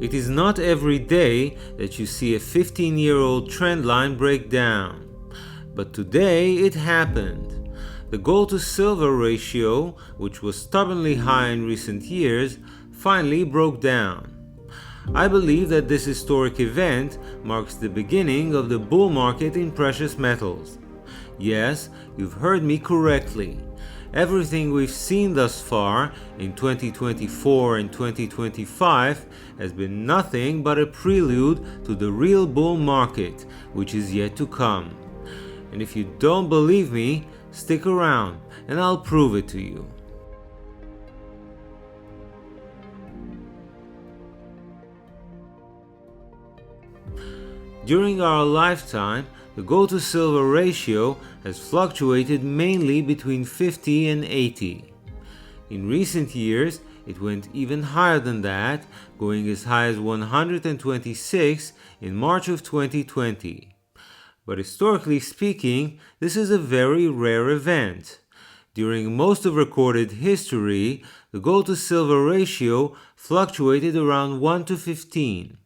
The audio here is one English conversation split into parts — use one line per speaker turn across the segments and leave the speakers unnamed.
It is not every day that you see a 15-year-old trend line break down. But today it happened. The gold to silver ratio, which was stubbornly high in recent years, finally broke down. I believe that this historic event marks the beginning of the bull market in precious metals. Yes, you've heard me correctly. Everything we've seen thus far in 2024 and 2025 has been nothing but a prelude to the real bull market, which is yet to come. And if you don't believe me, stick around and I'll prove it to you. During our lifetime, the gold to silver ratio has fluctuated mainly between 50 and 80. In recent years, it went even higher than that, going as high as 126 in March of 2020. But historically speaking, this is a very rare event. During most of recorded history, the gold to silver ratio fluctuated around 1 to 15.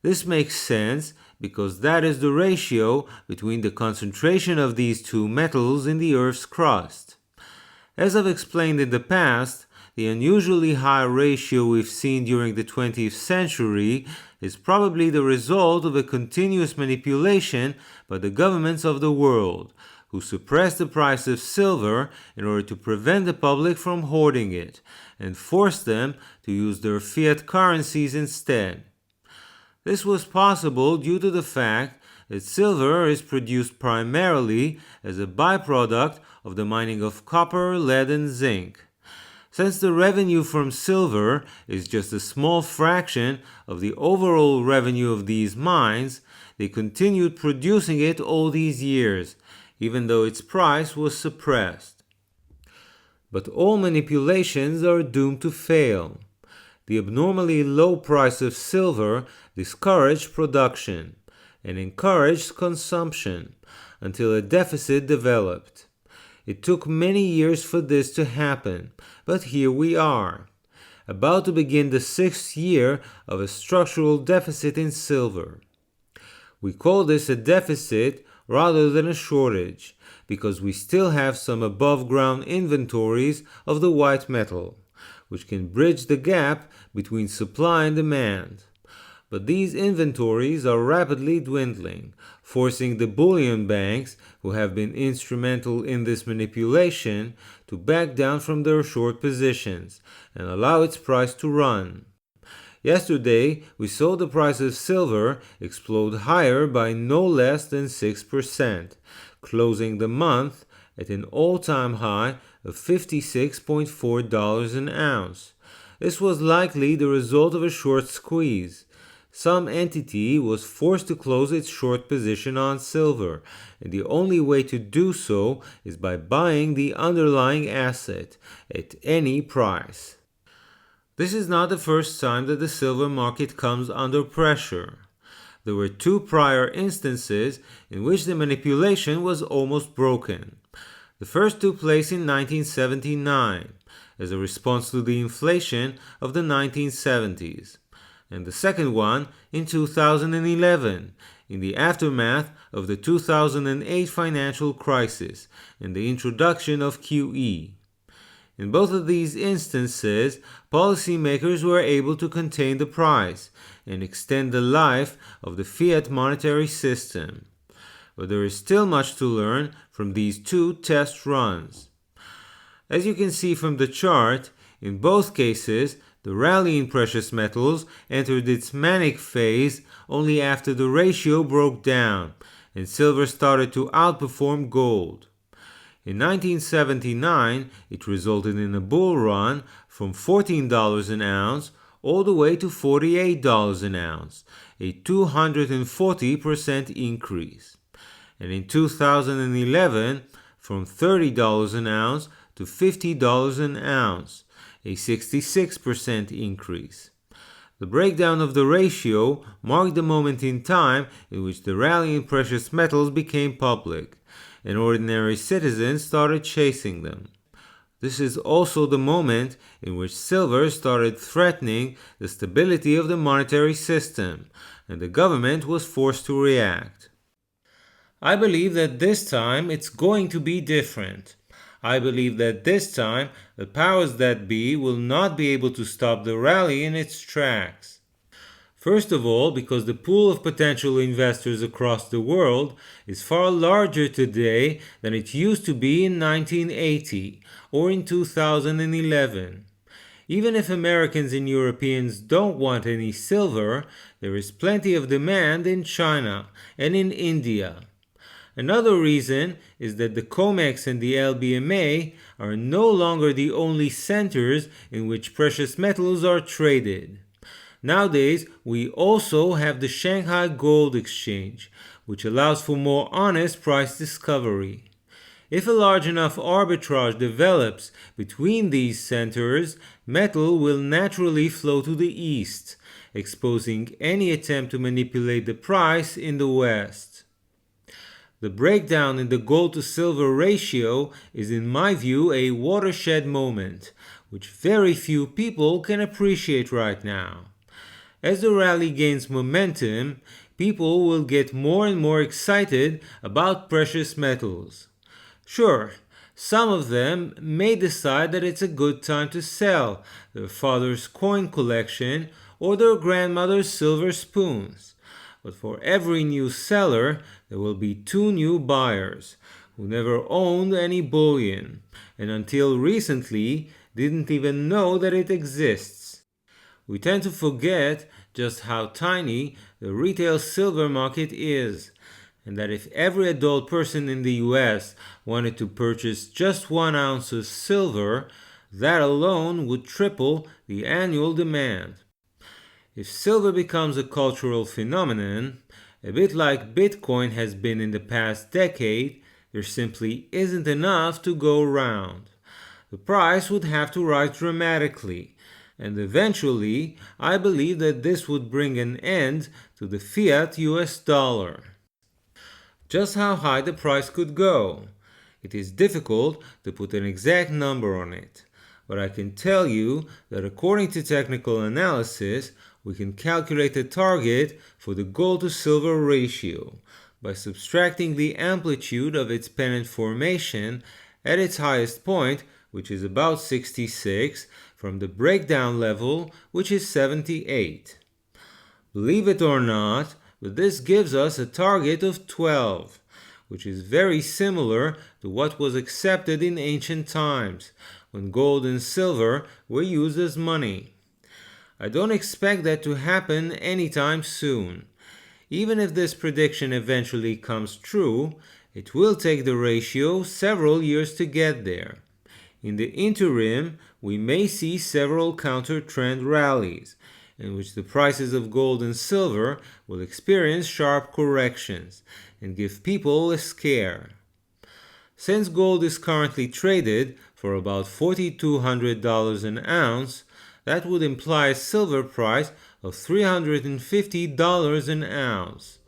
This makes sense because that is the ratio between the concentration of these two metals in the Earth's crust. As I've explained in the past, the unusually high ratio we've seen during the 20th century is probably the result of a continuous manipulation by the governments of the world, who suppressed the price of silver in order to prevent the public from hoarding it, and forced them to use their fiat currencies instead. This was possible due to the fact that silver is produced primarily as a byproduct of the mining of copper, lead, and zinc. Since the revenue from silver is just a small fraction of the overall revenue of these mines, they continued producing it all these years, even though its price was suppressed. But all manipulations are doomed to fail. The abnormally low price of silver discouraged production and encouraged consumption until a deficit developed. It took many years for this to happen, but here we are, about to begin the 6th year of a structural deficit in silver. We call this a deficit rather than a shortage, because we still have some above-ground inventories of the white metal, which can bridge the gap between supply and demand. But these inventories are rapidly dwindling, forcing the bullion banks, who have been instrumental in this manipulation, to back down from their short positions and allow its price to run. Yesterday, we saw the price of silver explode higher by no less than 6%, closing the month at an all-time high of $56.4 an ounce. This was likely the result of a short squeeze. Some entity was forced to close its short position on silver, and the only way to do so is by buying the underlying asset at any price. This is not the first time that the silver market comes under pressure. There were 2 prior instances in which the manipulation was almost broken. The first took place in 1979, as a response to the inflation of the 1970s, and the second one in 2011, in the aftermath of the 2008 financial crisis and the introduction of QE. In both of these instances, policymakers were able to contain the price and extend the life of the fiat monetary system. But there is still much to learn from these 2 test runs. As you can see from the chart, in both cases, the rally in precious metals entered its manic phase only after the ratio broke down and silver started to outperform gold. In 1979, it resulted in a bull run from $14 an ounce all the way to $48 an ounce, a 240% increase. And in 2011, from $30 an ounce to $50 an ounce, a 66% increase. The breakdown of the ratio marked the moment in time in which the rally in precious metals became public, and ordinary citizens started chasing them. This is also the moment in which silver started threatening the stability of the monetary system, and the government was forced to react. I believe that this time it's going to be different. I believe that this time the powers that be will not be able to stop the rally in its tracks. First of all, because the pool of potential investors across the world is far larger today than it used to be in 1980 or in 2011. Even if Americans and Europeans don't want any silver, there is plenty of demand in China and in India. Another reason is that the COMEX and the LBMA are no longer the only centers in which precious metals are traded. Nowadays, we also have the Shanghai Gold Exchange, which allows for more honest price discovery. If a large enough arbitrage develops between these centers, metal will naturally flow to the east, exposing any attempt to manipulate the price in the west. The breakdown in the gold to silver ratio is, in my view, a watershed moment, which very few people can appreciate right now. As the rally gains momentum, people will get more and more excited about precious metals. Sure, some of them may decide that it's a good time to sell their father's coin collection or their grandmother's silver spoons. But for every new seller, there will be 2 new buyers who never owned any bullion and until recently didn't even know that it exists. We tend to forget just how tiny the retail silver market is, and that if every adult person in the US wanted to purchase just 1 ounce of silver, that alone would triple the annual demand. If silver becomes a cultural phenomenon, a bit like Bitcoin has been in the past decade, there simply isn't enough to go around. The price would have to rise dramatically, and eventually I believe that this would bring an end to the fiat US dollar. Just how high the price could go? It is difficult to put an exact number on it, but I can tell you that according to technical analysis, we can calculate a target for the gold to silver ratio by subtracting the amplitude of its pennant formation at its highest point, which is about 66, from the breakdown level, which is 78. Believe it or not, but this gives us a target of 12, which is very similar to what was accepted in ancient times, when gold and silver were used as money. I don't expect that to happen anytime soon. Even if this prediction eventually comes true, it will take the ratio several years to get there. In the interim, we may see several counter-trend rallies, in which the prices of gold and silver will experience sharp corrections and give people a scare. Since gold is currently traded for about $4,200 an ounce, that would imply a silver price of $350 an ounce.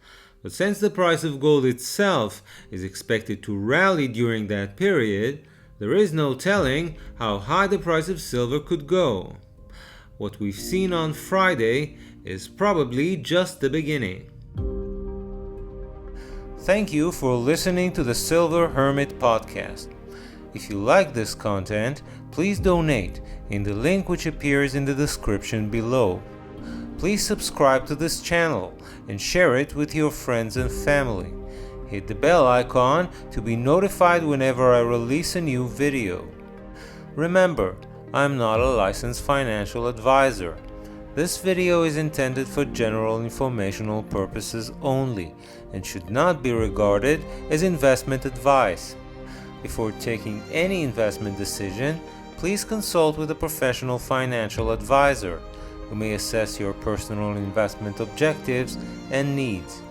But since the price of gold itself is expected to rally during that period, there is no telling how high the price of silver could go. What we've seen on Friday is probably just the beginning. Thank you for listening to the Silver Hermit podcast. If you like this content, please donate in the link which appears in the description below. Please subscribe to this channel and share it with your friends and family. Hit the bell icon to be notified whenever I release a new video. Remember, I'm not a licensed financial advisor. This video is intended for general informational purposes only and should not be regarded as investment advice. Before taking any investment decision, please consult with a professional financial advisor who may assess your personal investment objectives and needs.